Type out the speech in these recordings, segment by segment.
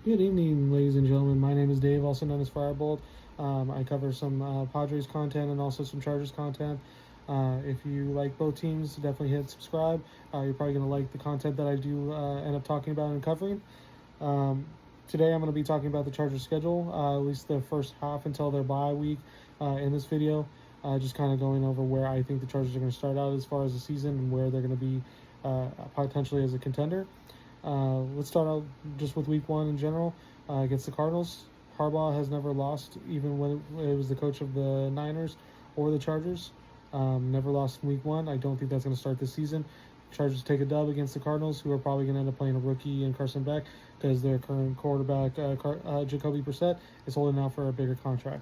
Good evening, ladies and gentlemen. My name is Dave, also known as Firebolt. I cover some Padres content and also some Chargers content. If you like both teams, definitely hit subscribe. You're probably going to like the content that I do end up talking about and covering. Um, Today, I'm going to be talking about the Chargers schedule, at least the first half until their bye week in this video. Just kind of going over where I think the Chargers are going to start out as far as the season and where they're going to be potentially as a contender. Let's start out just with week one in general against the Cardinals. Harbaugh has never lost, even when it was the coach of the Niners or the Chargers. Never lost in week one. I don't think that's going to start this season. Chargers take a dub against the Cardinals, who are probably going to end up playing a rookie in Carson Beck because their current quarterback, Jacoby Brissett, is holding out for a bigger contract.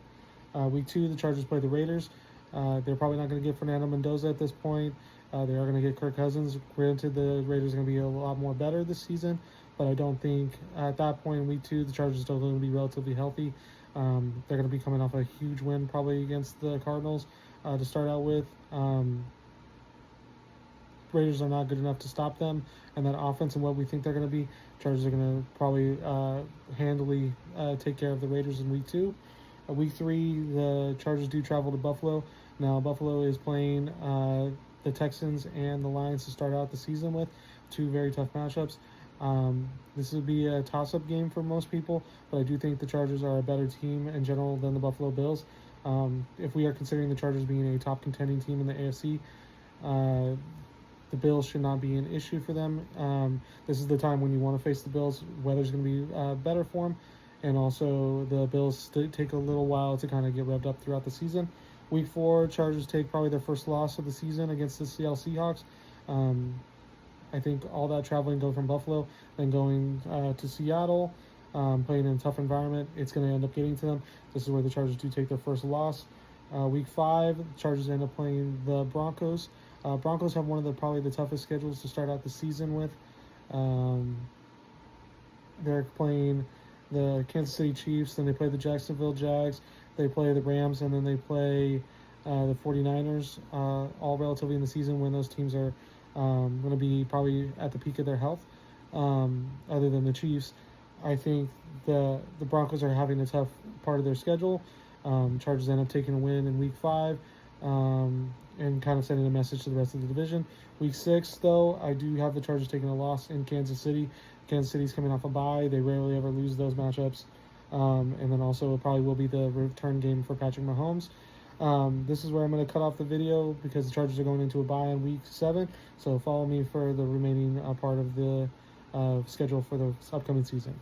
Week two, the Chargers play the Raiders. They're probably not going to get Fernando Mendoza at this point. They are going to get Kirk Cousins. Granted, the Raiders are going to be a lot more better this season, but I don't think at that point in week two, the Chargers are still going to be relatively healthy. They're going to be coming off a huge win probably against the Cardinals to start out with. Raiders are not good enough to stop them, and that offense and what we think they're going to be, Chargers are going to probably handily take care of the Raiders in week two. Week three, the Chargers do travel to Buffalo. Now, Buffalo is playing the Texans and the Lions to start out the season with, two very tough matchups. This would be a toss-up game for most people, but I do think the Chargers are a better team in general than the Buffalo Bills. If we are considering the Chargers being a top contending team in the AFC, the Bills should not be an issue for them. This is the time when you want to face the Bills. Weather's going to be better for them, and also the Bills take a little while to kind of get revved up throughout the season. Week four, Chargers take probably their first loss of the season against the Seattle Seahawks. I think all that traveling going from Buffalo, then going to Seattle, playing in a tough environment, it's going to end up getting to them. This is where the Chargers do take their first loss. Week five, the Chargers end up playing the Broncos. Broncos have one of probably the toughest schedules to start out the season with. They're playing the Kansas City Chiefs, then they play the Jacksonville Jags, they play the Rams, and then they play the 49ers, all relatively in the season when those teams are going to be probably at the peak of their health. Other than the Chiefs, I think the Broncos are having a tough part of their schedule. Chargers end up taking a win in week five and kind of sending a message to the rest of the division. Week six, though, I do have the Chargers taking a loss in Kansas City. Kansas City's coming off a bye. They rarely ever lose those matchups. And then also it probably will be the return game for Patrick Mahomes. This is where I'm going to cut off the video because the Chargers are going into a bye in week 7. So follow me for the remaining part of the schedule for the upcoming season.